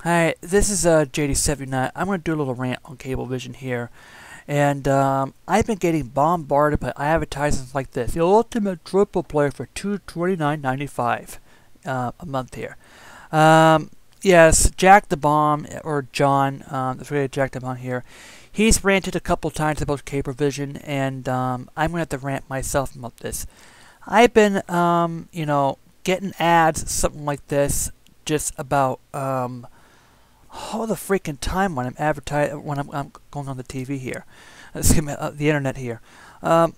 Hi, this is JD79. I'm going to do a little rant on Cablevision here. And I've been getting bombarded by advertisements like this. The ultimate triple player for $229.95 a month here. Yes, Jack the Bomb, or John, that's really Jack the Bomb here. He's ranted a couple times about Cablevision, and I'm going to have to rant myself about this. I've been, getting ads, something like this, just about, all the freaking time when I'm going on the TV here, excuse me, the internet here. Here's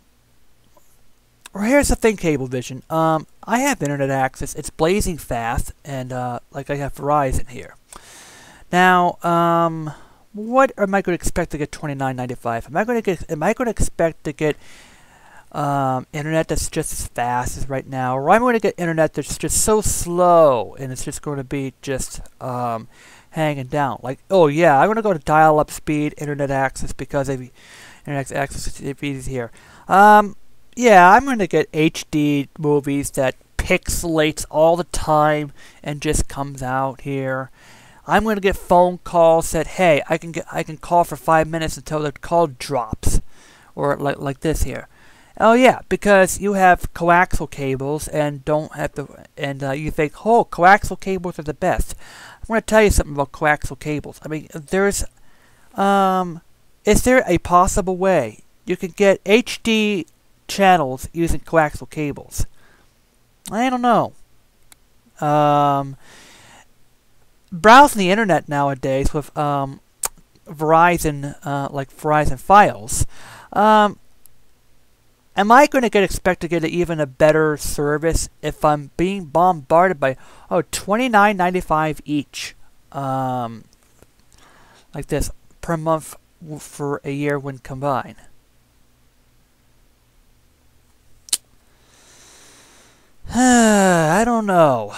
the thing, Cablevision. I have internet access. It's blazing fast, and like I have Verizon here. Now, what am I going to expect to get $29.95? Am I going to expect to get internet that's just as fast as right now, or I'm going to get internet that's just so slow and it's just going to be just hanging down? Like, oh yeah, I'm going to go to dial-up speed internet access because internet access is easy here. Yeah, I'm going to get HD movies that pixelates all the time and just comes out here. I'm going to get phone calls that, hey, I can call for 5 minutes until the call drops, or like this here. Oh yeah, because you have coaxial cables and don't have to, and you think, oh, coaxial cables are the best. I'm going to tell you something about coaxial cables. I mean, is there a possible way you can get HD channels using coaxial cables? I don't know. Browsing the internet nowadays with Verizon, like Verizon Files, am I going to expect to get even a better service if I'm being bombarded by $29.95 each, like this per month for a year when combined? I don't know.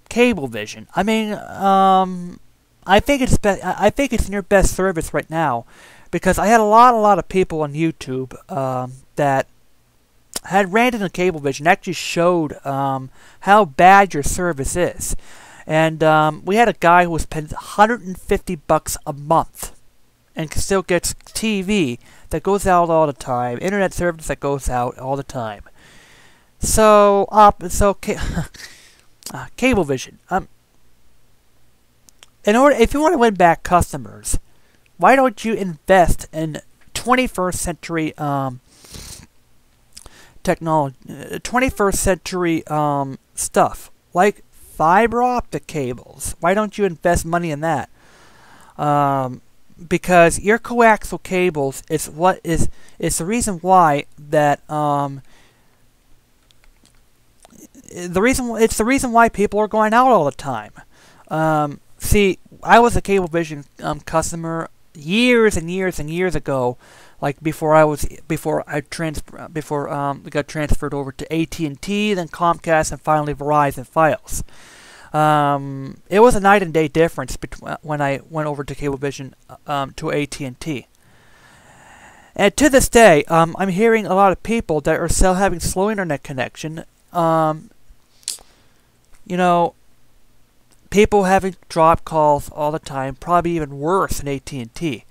Cablevision. I mean, I think it's in your best service right now, because I had a lot of people on YouTube that had ranted on Cablevision, actually showed how bad your service is. And we had a guy who was paying $150 a month and still gets TV that goes out all the time, internet service that goes out all the time. So, Cablevision. If you want to win back customers, why don't you invest in 21st century technology, 21st century stuff like fiber optic cables? Why don't you invest money in that? Because your coaxial cables is the reason why that it's the reason why people are going out all the time. See, I was a Cablevision customer years and years and years ago, like before we got transferred over to AT&T, then Comcast, and finally Verizon Files. It was a night and day difference when I went over to Cablevision to AT&T. And to this day, I'm hearing a lot of people that are still having slow internet connection. People having drop calls all the time, probably even worse than AT&T.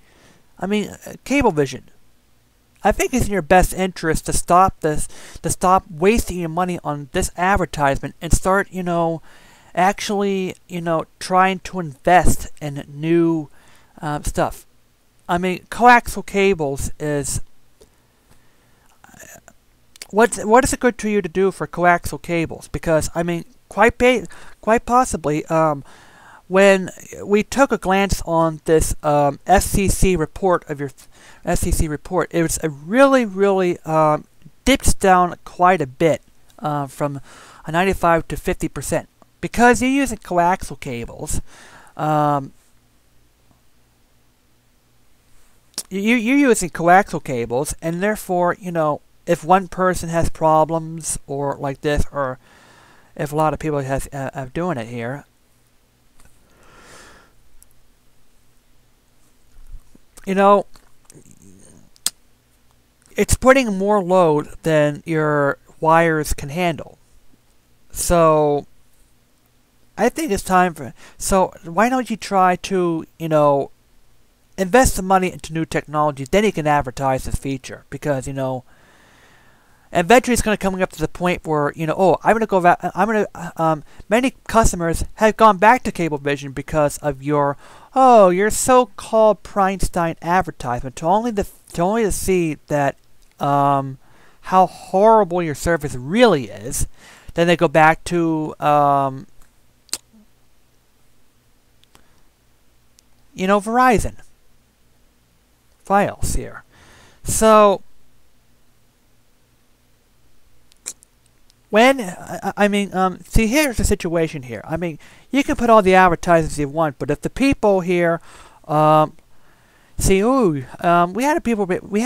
I mean, Cablevision, I think it's in your best interest to stop wasting your money on this advertisement and start, actually, trying to invest in new stuff. I mean, coaxial cables is what is it good to you to do for coaxial cables? Because I mean, quite possibly, when we took a glance on this FCC report of your FCC report, it was a really dips down quite a bit from a 95 to 50%, because you're using coaxial cables. You're using coaxial cables, and therefore, if one person has problems or like this, or if a lot of people are doing it here, it's putting more load than your wires can handle. So I think it's time for. So why don't you try to, invest the money into new technologies? Then you can advertise this feature because eventually it's going to come up to the point where oh, I'm going to go back. Many customers have gone back to Cablevision because of your so-called Primetime advertisement to only to see that how horrible your service really is. Then they go back to Verizon Files here. So when see, here's the situation here. You can put all the advertisements you want, but if the people here we had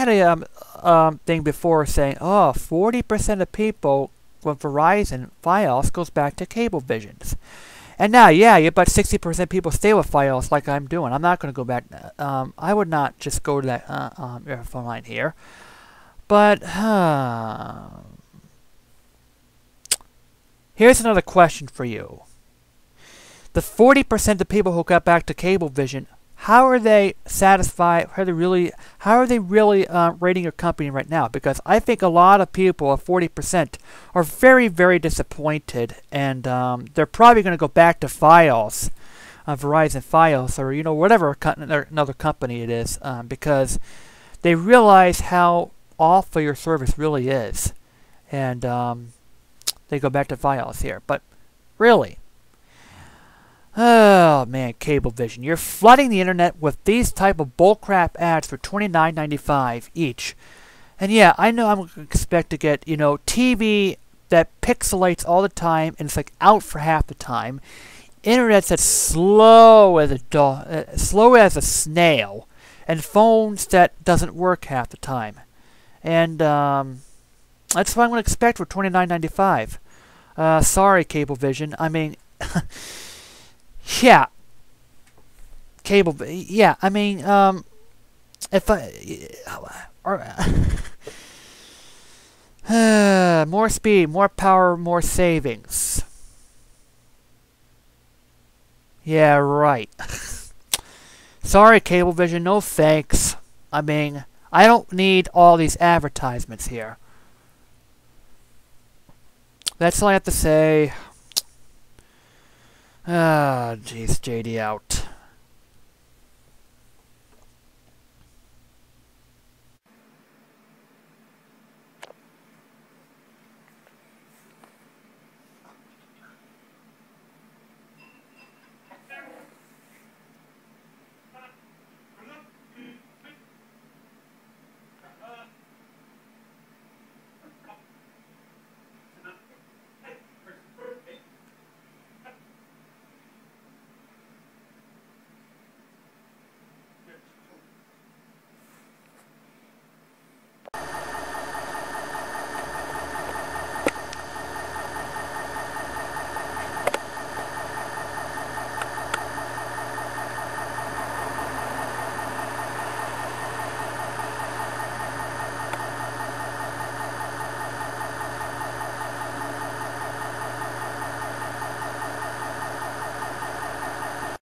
a thing before saying 40% of people with Verizon Files goes back to Cablevision's. And now, yeah, about 60% people stay with Files like I'm doing. I'm not going to go back. I would not just go to that phone line here. But here's another question for you. The 40% of people who got back to Cablevision, how are they satisfied? How are they really rating your company right now? Because I think a lot of people, 40%, are very, very disappointed, and they're probably going to go back to Files, Verizon Files, or whatever another company it is, because they realize how awful your service really is, and they go back to Files here. But really. Oh man, Cablevision, you're flooding the internet with these type of bullcrap ads for $29.95 each. And yeah, I know I'm going to expect to get, TV that pixelates all the time and it's like out for half the time. Internet that's slow as a snail, and phones that doesn't work half the time. And that's what I'm going to expect for $29.95. Sorry, Cablevision. Yeah. More speed, more power, more savings. Yeah, right. Sorry, Cablevision, no thanks. I don't need all these advertisements here. That's all I have to say. Ah, jeez, JD out.